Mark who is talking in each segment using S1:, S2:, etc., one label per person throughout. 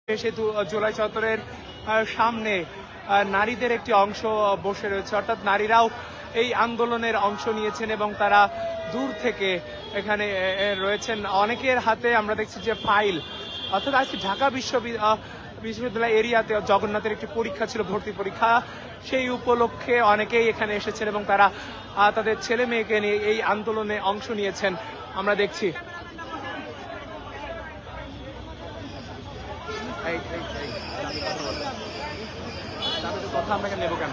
S1: সেতু জুলাই চত্বরের সামনে নারীদের একটি অংশ বসে রয়েছে, অর্থাৎ নারীরাও এই আন্দোলনের অংশ নিয়েছেন এবং তারা দূর থেকে এখানে রয়েছেন। অনেকের হাতে আমরা দেখছি যে ফাইল, অর্থাৎ আজকে ঢাকা বিশ্ববিদ্যালয় এরিয়াতে জগন্নাথের একটি পরীক্ষা ছিল, ভর্তি পরীক্ষা। সেই উপলক্ষে অনেকেই এখানে এসেছেন এবং তারা তাদের ছেলে মেয়েকে নিয়ে এই আন্দোলনে অংশ নিয়েছেন আমরা দেখছি। কথা আপনাকে নেব কেন?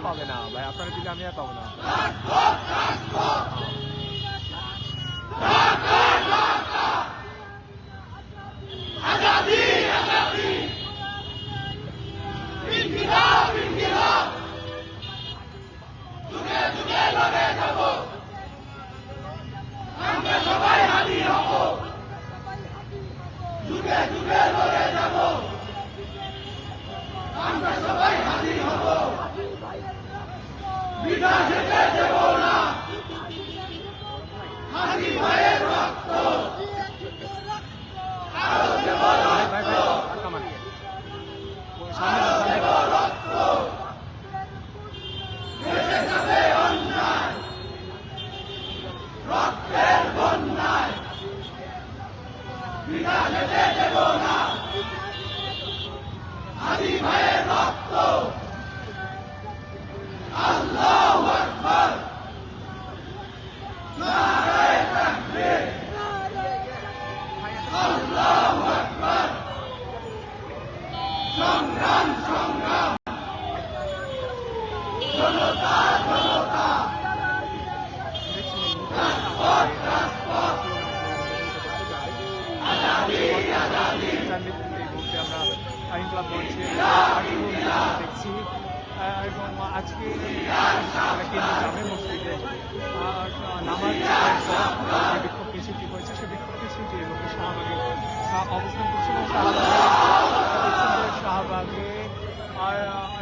S1: পাবে না ভাই, আপনারা দিলে আমি আর পাবো না। দেখছি এবং আজকে জামে মসজিদে নামাজ বিক্ষোভ মিছিলটি হয়েছে, সে বিক্ষোভ মিছিলটি লোকের শাহবাগে অবস্থান করছিলেন। শাহবাগে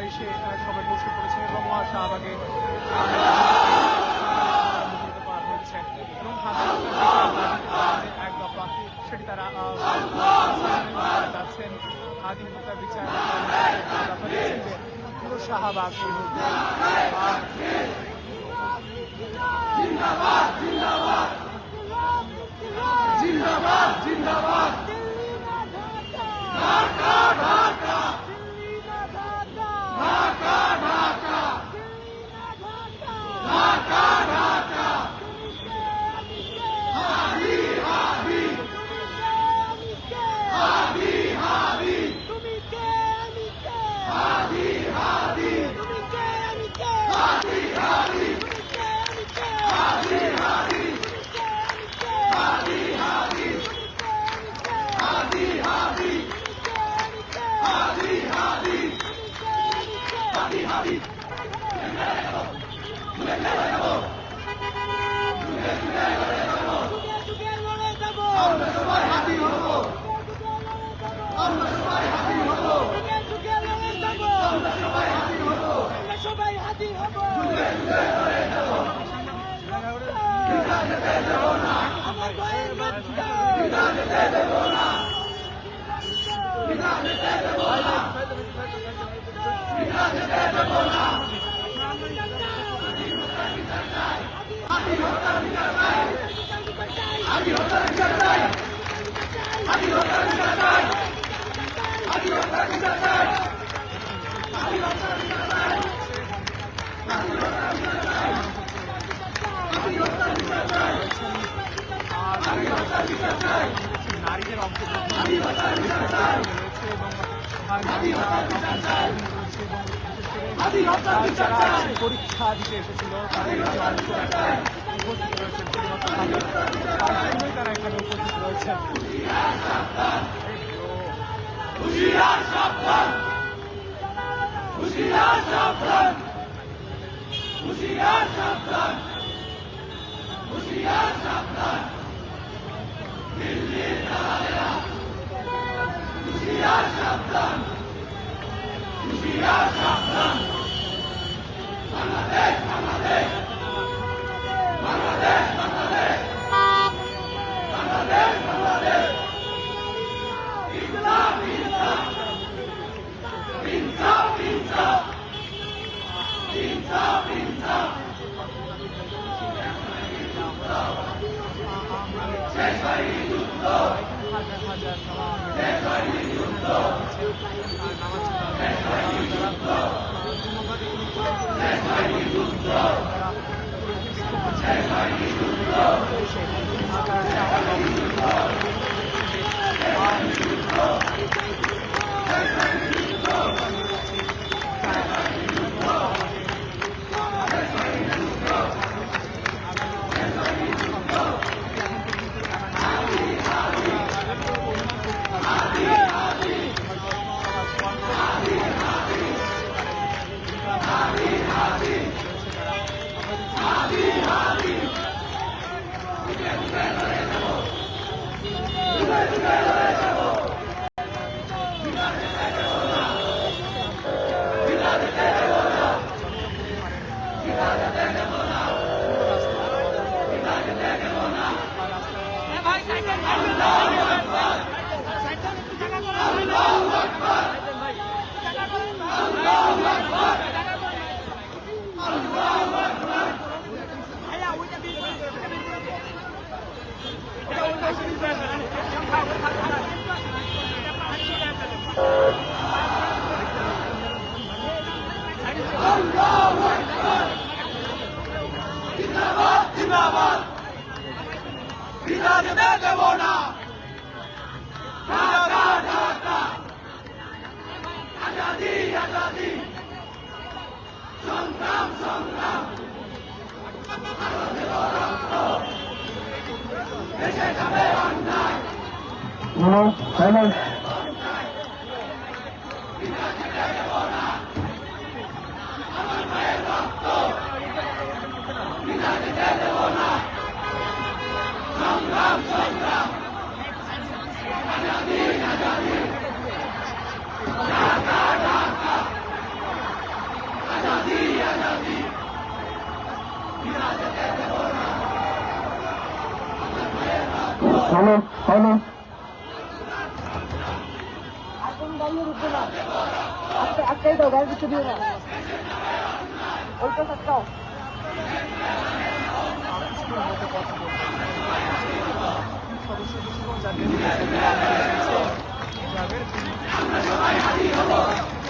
S1: এসে সবাই বসে পড়েছে এবং শাহবাগে পার হচ্ছে এবং এক দফা সেটি তারা যাচ্ছেন। স্বাধীনতার বিচার পুরো শাহবাগ নারীদের অংশগ্রহণ রয়েছে এবং যারা পরীক্ষা দিতে এসেছিল তাদের যে অংশ উপস্থিত রয়েছে তারা এখানে উপস্থিত রয়েছেন।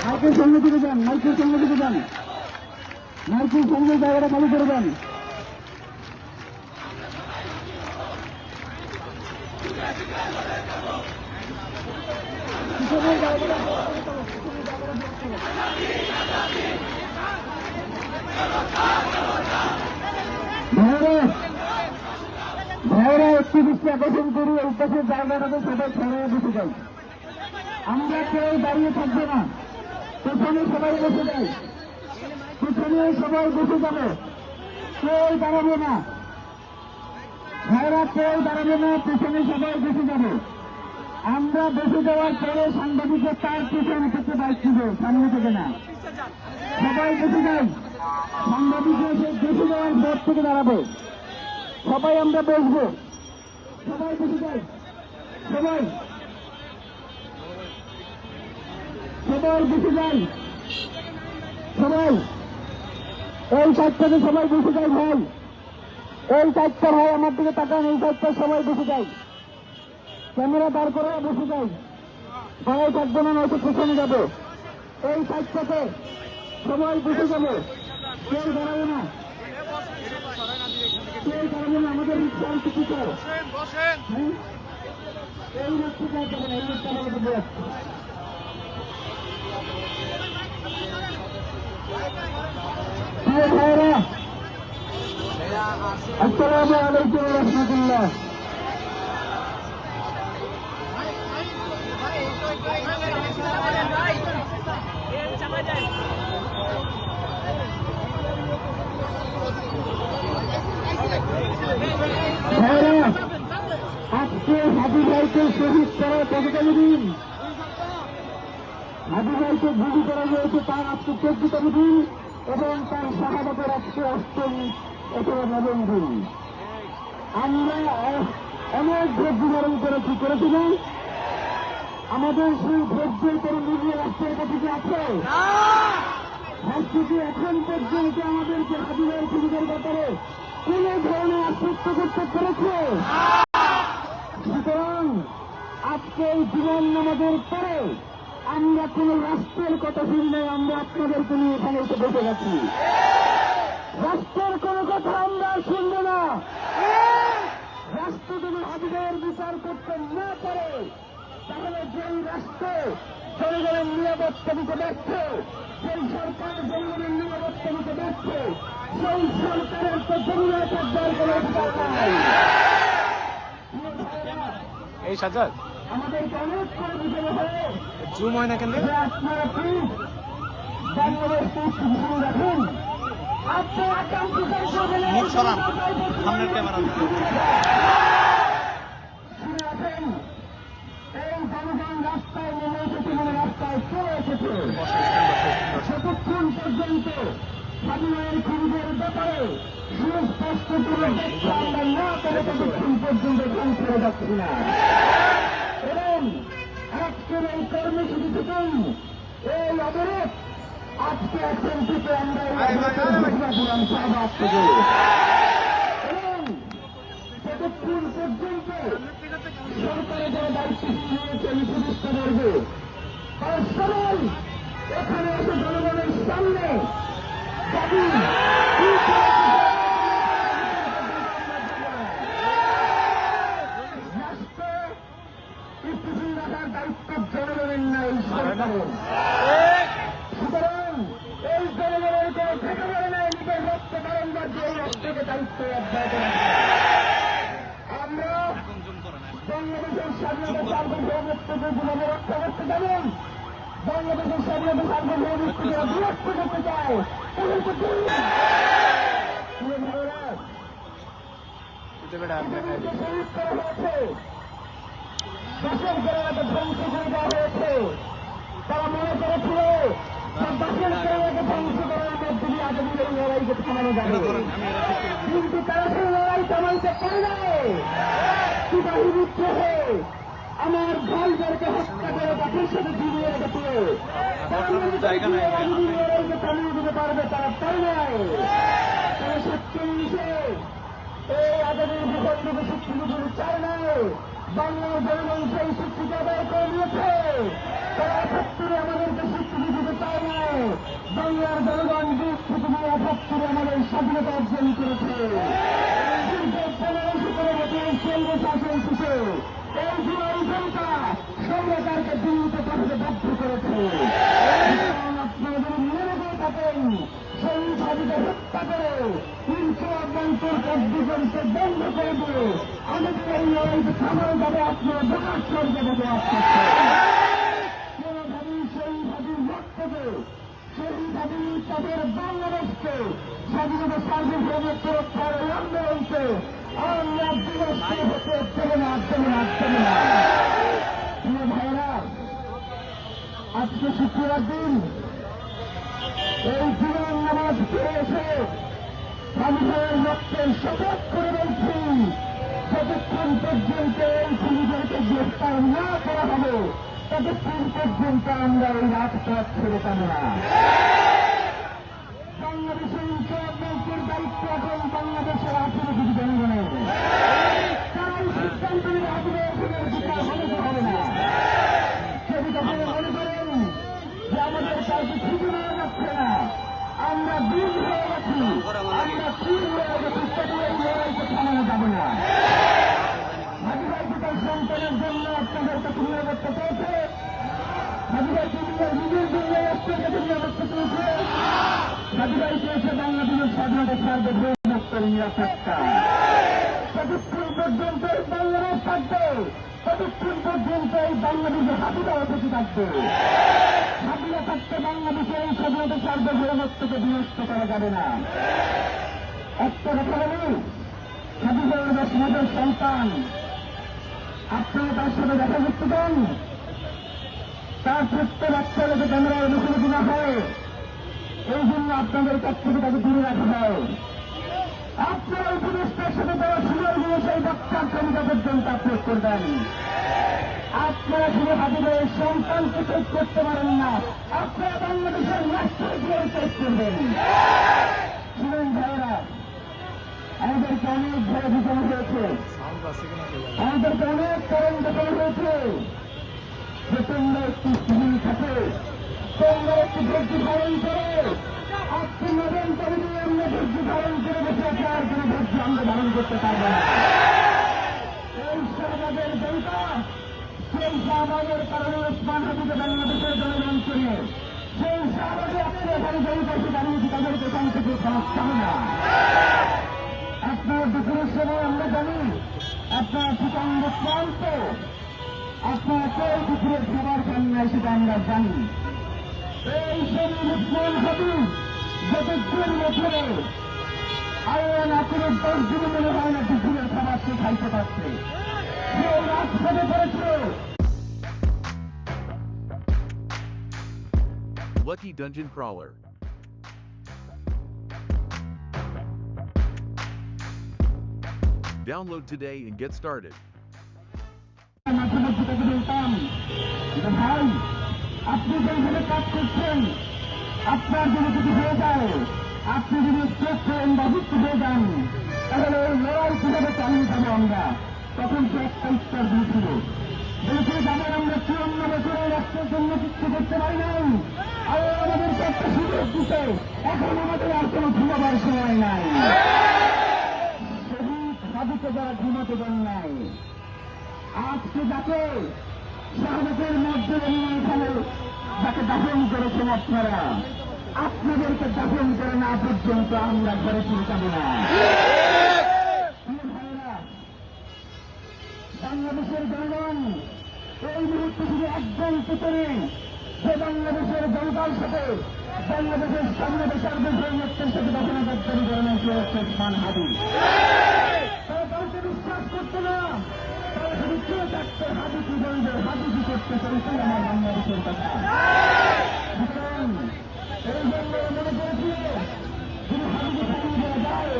S2: মাইকের সঙ্গে দিকে যান, মাইকের সঙ্গে দিকে যান, মাইকের সঙ্গে জায়গাটা খালি করে দেন। ভাইয়েরা একটু দৃষ্টি আকর্ষণ করি, এই পাশের জায়গাটাতে সবাই ছড়িয়ে বসে যাই। আমরা কেউ দাঁড়িয়ে থাকবে না, পেছনে সবাই বসে যায়, পেছনে সবাই বসে যাবে, কেউ দাঁড়াবে না। ভাইয়েরা কেউ দাঁড়াবে না, পেছনে সবাই বসে যাবে। আমরা বসে যাওয়ার পরে সাংবাদিকের তার পেছনে থেকে বাইক দিবে, সামনে থেকে না। সবাই বসে যাই, সাংবাদিক এসে বসে যাওয়ার পর থেকে দাঁড়াবে। সবাই আমরা বসবো, সবাই বসে যাই, সবাই সবাই বসে যাই, সবাই এই সাইডটাতে সবাই বসে যাই ভাই, এই সাইডটা ভাই আমার দিকে তাকান, এই সাইডটা সবাই বসে যাই, ক্যামেরা দাঁড় করে বসে যাই, সবাই থাকবে না, নয়তো পেছনে যাবে। এই সাইডটাতে সবাই বসে যাবে, কেউ দাঁড়াবে না, কেউ দাঁড়াবে না, আমাদের রিক্সার টিকিট এই রাস্তা যাওয়া যাবে না, এই রাস্তা আমাদের বসে ভাইরা, আসসালামু আলাইকুম রহমতুল্লাহ। ভাইরা, আজকে হাবি ভাইকে শহীদ করার ১৫তম দিন, হাবি ভাইকে গুলি করা হয়েছে তার আজকে ১৪তম দিন এবং তার শাহাদাতের আজকে ৮ম অথবা ৯ম দিন। আমরা অনেক ধৈর্য ধারণ করেছিলাম, আমাদের সেই ধৈর্যের কোনো মূল্য রাষ্ট্রের কাছে কি আছে? রাষ্ট্রটি এখন পর্যন্ত আমাদেরকে হাবি ভাইয়ের সুবিধার ব্যাপারে কোন ধরনের আশ্বস্ত করতে পেরেছে? সুতরাং আজকে এই জীবন নামাজের পরে আমরা কোন রাষ্ট্রের কথা শুনি নাই, আমরা আপনাদেরকে নিয়ে এখানে এসে বসে গেছি। রাষ্ট্রের কোন কথা আমরা শুনব না। রাষ্ট্র যদি হাবিবের বিচার করতে না পারে, তাহলে যেই রাষ্ট্র জনগণের নিরাপত্তা দিতে ব্যর্থ, সেই সরকার জনগণের নিরাপত্তা দিতে ব্যর্থ, সেই সরকারের তো জরুরত দেওয়ার কোন অধিকার নাই।
S1: এই সাজ্জাদ
S2: আমাদেরকে অনেক করে বুঝানো হয়
S1: জুম হয় না কেন?
S2: যে আপনারা প্লিজ বাংলাদেশ শুরু রাখুন, আপনারা কম্পিউটার করবেন,
S1: সামনের ক্যামেরা
S2: শুনে রাখেন। এই জনগণ রাস্তায় নেমে এসেছে, মানে রাস্তায় চলে এসেছে। যতক্ষণ পর্যন্ত স্বাধীনের খুনিদের ব্যাপারে সুস্পষ্ট করে ব্যাখ্যা আমরা না করে ততক্ষণ পর্যন্ত ধ্বংস করে যাচ্ছি না। এবং আজকের এই কর্মসূচি থেকে এই অবরোধ আজকে এখন থেকে আমরা দিলাম শাহবাগ থেকে। এবং যতক্ষণ পর্যন্ত সরকারের যারা দায়িত্বশীল হয়েছে আমি প্রতিষ্ঠা করবো, তার সবাই এখানে এসে জনগণের সামনে দাবি রাষ্ট্র স্থিতিশীল রাখার দায়িত্ব জনগণের নাই, সরকারের। সুতরাং এই জনগণের কোনো ঠিকানা নেই নিজের রক্ত বারংবার যে এই রাষ্ট্রকে দায়িত্ব অব্যাহত রাখে। আমরা বাংলাদেশের স্বাধীনতা সার্বভৌমত্বকে যেভাবে রক্ষা করতে যাবেন, বাংলাদেশের স্বাধীনতা সার্বভৌমত্বকে বিরক্ত করতে চায়, তাদেরকে শহীদ করা হয়েছে, দেশের জায়গাকে ধ্বংস করে দেওয়া হয়েছে। তারা মনে করেছিল দেশের জায়গাকে ধ্বংস করার মধ্যে দিয়ে আগামী এই লড়াইকে থামানো যাবে, কিন্তু তারা সেই লড়াই থামাইতে পারে নাই। সিপাহী বিদ্রোহে আমার ভাইদেরকে হত্যা করে তাদের সাথে জড়িয়ে রেখেছিল, লড়াইকে থামিয়ে দিতে পারবে, তারা পারে নাই। তারা 47-এ এই আগামীর ভূখণ্ড স্বীকৃতি চায় নাই, বাংলার জনগণ সেই স্বীকৃতি আদায় করে নিয়েছে। তারা ৭১-এ আমাদেরকে স্বীকৃতি দিতে চায় নাই, বাংলার জনগণ ৭১-এ আমাদের স্বাধীনতা অর্জন করেছে। কেন্দ্র শাসন শেষে এই জুলাই জনতা সরকারকে দিল্লিতে পাঠাতে বাধ্য করেছে। আপনারা যদি মেনে দিয়ে থাকেন, সেই স্বাধীনতা হত্যা করে ইনসাফের কার্যক্রমকে বন্ধ করে দিয়ে আমাদের এই লড়াইকে থামানো যাবে, আপনারা প্রকাশ করবে যাবে। কোনোভাবেই সেই স্বাধীন রক্তকে, সেই স্বাধীন তাদের বাংলাদেশকে স্বাধীনতা সার্বভৌমত্ব রক্ষার এই আন্দোলনকে আমরা বিনষ্ট হতে দেবে না, দেবে না, দেবে না। প্রিয় ভাইরা, আজকে শুক্রবার দিন এই জীবন নামাজ ফিরে এসে স্বাধীনের রক্তের শপথ করে বলছি, যতক্ষণ পর্যন্ত এই খুনিদেরকে গ্রেফতার না করা হবে ততক্ষণ পর্যন্ত আমরা এই রাজপথ ছেড়েতাম না। বাংলাদেশের ব্যাংকের দায়িত্ব এখন বাংলাদেশের 18 কোটি জনগণের। তারা এই সিদ্ধান্ত নিয়ে হবে না। যদি কখনো মনে করেন যে আমাদের কাউকে খুঁজে নেওয়া যাচ্ছে না, আমরা বীর হয়ে গেছি, আমরা তীর হয়ে গেছি, তবে এই লড়াইকে থামানো যাবে না। হাজিভাই পিতার সন্তানের জন্য আপনাদের কাছে নিরাপত্তা পেয়েছে, হাজিভাই পিতার নিজের জন্য রাষ্ট্রের কাছে নিরাপত্তা পেয়েছে, হাজিভাই পেয়েছে বাংলাদেশের স্বাধীনতা সার্বভৌমত্ব নিরাপত্তা। ততক্ষণ পর্যন্ত এই বাংলাদেশ থাকবে, ততক্ষণ পর্যন্ত এই বাংলাদেশের হাজিরাও বেঁচে থাকবে। হাজিরা থাকতে বাংলাদেশের এই স্বাধীনতা সার্বভৌমত্বকে বিনষ্ট করা যাবে না। একটা কথা বলি, হাজিদের 10 মাসের সন্তান, আপনারা তার সাথে দেখা করতে চান, তার ছোট্ট বাচ্চা যাতে ক্যামেরার মুখোমুখি না হয়, এই জন্য আপনাদের কাছ থেকে তাকে দূরে রাখা হয়। আপনারা উপদেষ্টার সাথে দেওয়া সুযোগগুলো সেই বাচ্চার তালিকা পর্যন্ত আপলোড করবেন। আপনারা শুধু হাজিদের সন্তানকে চেক করতে পারেন না, আপনারা বাংলাদেশের রাষ্ট্রকে চেক করবেন। শুনুন ভাইরা, আমাদেরকে অনেক ঘরে ঢুকানো হয়েছে, আমাদেরকে অনেক কারণ দেখানো হয়েছে যে তোমরা একটি সিভিল থাকে, তোমরা একটি ধৈর্য ধারণ করে, আজকে নবম তারিখে আমরা ধৈর্য ধারণ করে বসে আছে, আর কোনো ধৈর্য আমরা ধারণ করতে পারবো না। এই শাহবাগের জনতা, সেই শাহবাগের কারণে ওসমান হাদিকে বাংলাদেশের জনগণ করিয়ে, সেই শাহবাগে আপনি এখানে জনতাকে দাঁড়িয়েছি, তাদেরকে এখান থেকে সমস্যা হবে না। আপনার দুপুরের সময় আমরা জানি আপনার ঠিকানা ক্লান্ত, আপনার কেউ দুপুরের খাবার খান নাই, সেটা আমরা জানি। এই শরীর উসমান হাদি যতদিন বছরে আল্লাহ না করে 10 দিনে মনে হয় না দুপুরের খাবার সে খাইতে পারছে, সে রাজপথে পড়েছে।
S3: Lucky Dungeon Crawler. Download today and get started.
S2: মাঝে মধ্যে তাকে বলতাম যে ভাই, আপনি যেখানে কাজ করছেন, আপনার যদি কিছু হয়ে যায়, আপনি যদি স্ট্রেস করেন বা যুক্ত হয়ে যান, তাহলে ওই লড়াই কিভাবে চালিয়ে যাবো আমরা। তখন সে একটা উত্তর দিয়েছিল, বলেছিল যেমন আমরা 54 বছরের রাষ্ট্রের জন্য কিছু করতে পারি নাই, আর আমাদেরকে একটা সুযোগ দিতে, এখন আমাদের আর কোনো ঘুমাবার সময় নাই। শহীদ হাদিকে যারা ঘুমাতে দেন নাই, আজকে যাকে শাহবাগের মধ্যে এখানে যাকে দাফন করেছেন আপনারা, আপনাদেরকে দাফন করে না পর্যন্ত আমরা ঘরে ফিরে যাব না। বাংলাদেশের জনগণ এই মুহূর্তে শুধু একজন পিছনে, যে বাংলাদেশের জনতার সাথে, বাংলাদেশের স্বাধীনতা সার্বভৌমত্বের সাথে দখলদারি করে নিয়েছে ওসমান হাদি। তারা কাউকে বিশ্বাস করতে না, তারা শুধু চেয়ে থাকতে হাদি কি বলবে, হাদি কি করতে চলছে আমার বাংলাদেশের কথা। সুতরাং এই জন্য মনে করেছিল যদি হাদিকে চালিয়ে দেওয়া যায়,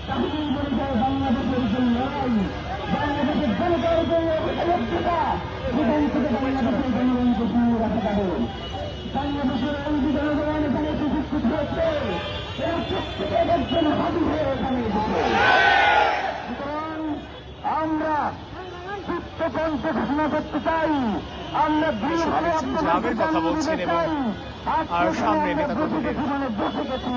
S2: তাহলেই মনে যায় বাংলাদেশের যে লড়াই, বাংলাদেশের জনতার যে অবস্থা, সেখান থেকে বাংলাদেশের জনগণকে শুনিয়ে রাখা যাবে। বাংলাদেশের অঙ্গি জনগণ এখানে সুশিক্ষিত হচ্ছে, এরা প্রত্যেকের একজন হাদি হয়ে এখানে এসেছে। সুতরাং আমরা চিত্তকণ্ঠে ঘোষণা করতে চাই, আমরা দৃঢ়ভাবে
S1: জামের কথা বলছেন এবং আর সামনে নেতা কর্মীদের
S2: বসে গেছি